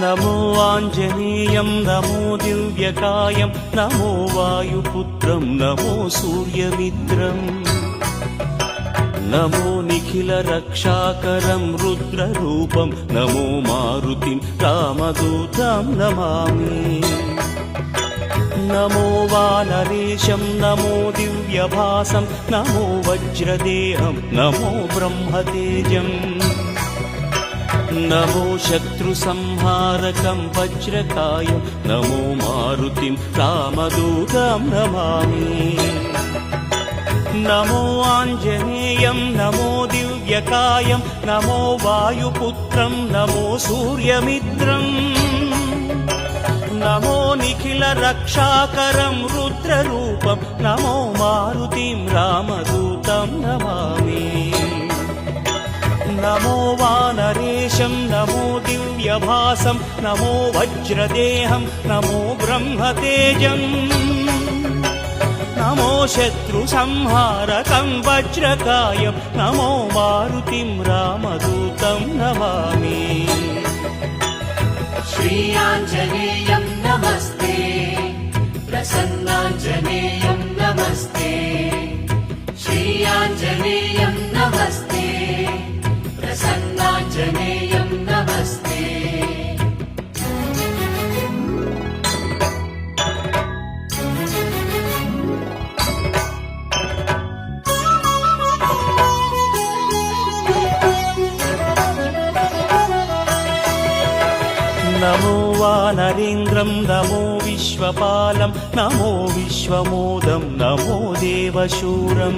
నమో ఆంజనేయం నమో దివ్యకాయం నమో వాయుపుత్రం నమో సూర్యమిత్రం నమో నిఖిల రక్షాకరం రుద్రరూపం నమో మారుతిం రామదూతం నమామి నమో వానరేశం నమో దివ్యభాసం నమో వజ్రదేహం నమో బ్రహ్మతేజం నమో శత్రుసంహారకం వజ్రకాయం నమో మారుతిం రామదూతం నమామి నమో ఆంజనేయం నమో దివ్యకాయం నమో వాయుపుత్రం నమో సూర్యమిత్రం నమో నిఖిల రక్షాకరం రుద్రరూపం నమో మారుతిం రామదూతం నమామి నమో వానరేశం నమో దివ్యభాసం నమో వజ్రదేహం నమో బ్రహ్మతేజం నమో శత్రుసంహారకం వజ్రకాయం నమో మారుతిం రామదూతం నమామి శ్రీ ఆంజనేయం నమస్తే ప్రసన్నాంజనేయం నమస్తే శ్రీ ఆంజనేయం నమస్తే ప్రసన్నాంజనేయం నమస్తే నమో వానరేంద్రం నమో విశ్వపాలం నమో విశ్వమోదం నమో దేవశూరం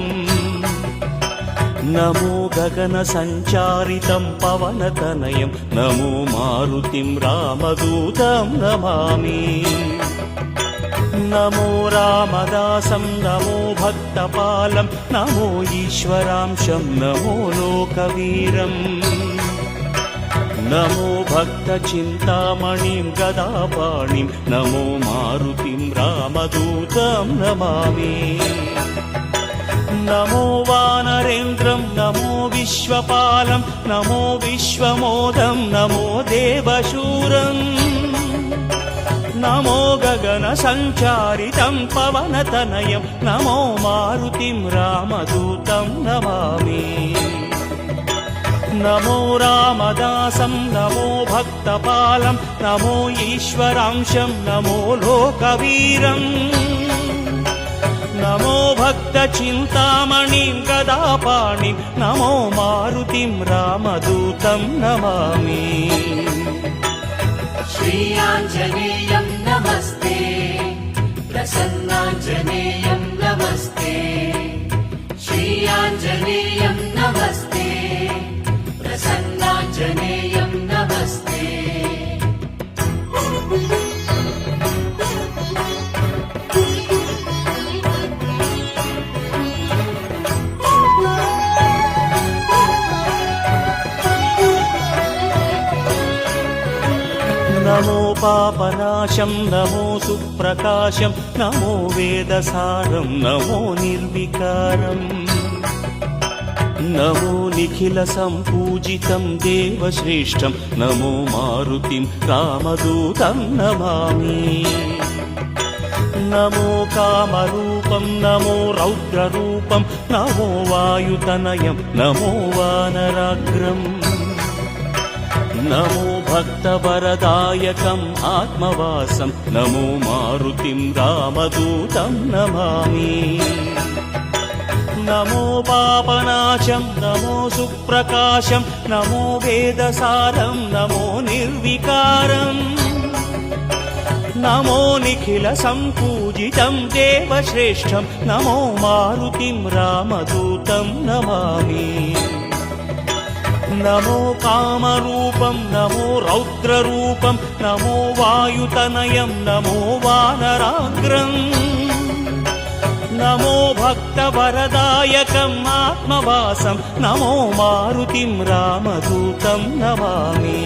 నమో గగన సంచారితం పవనతనయం నమో మారుతిం రామదూతం నమామి నమో రామదాసం నమో భక్తపాలం నమో ఈశ్వరాంశం నమో లోకవీరం నమో భక్త చింతామణిం గదాపాణిం నమో మారుతిం రామదూతం నమామి నమో వానరేంద్రం నమో విశ్వపాలం నమో విశ్వమోదం నమో దేవశూరం నమో గగన సంచారితం పవనతనయం నమో మారుతిం రామదూతం నమామి నమో రామదాసం నమో భక్తపాలం నమో ఈశ్వరాంశం నమో లోకవీరం నమో భక్త చింతామణిం గదాపాణిం నమో మారుతిం రామదూతం నమామి శ్రీ ఆంజనేయం నమస్తే ప్రసన్నాంజనేయం నమస్తే శ్రీ ఆంజనేయం నమస్తే ప్రసన్నాంజనేయం నమస్తే నమో పాపనాశం నమో సుప్రకాశం నమో వేదసారం నమో నిర్వికారం నమో నిఖిల సంపూజితం దేవశ్రేష్టం నమో మారుతిం రామదూతం నమామి నమో కామరూపం నమో రౌద్రరూపం నమో వాయుతనయం నమో వానరాగ్రం నమో భక్తవరదాయకం ఆత్మవాసం నమో మారుతిం రామదూతం నమామి నమో పాపనాశం నమో సుప్రకాశం నమో వేదసారం నమో నిర్వికారం నమో నిఖిల సంపూజితం దేవశ్రేష్టం నమో మారుతిం రామదూతం నమామి నమో కామరూపం నమో రౌద్రరూపం నమో వాయుతనయం నమో వానరాగ్రం నమో భక్తవరదాయకం ఆత్మవాసం నమో మారుతిం రామదూతం నమామి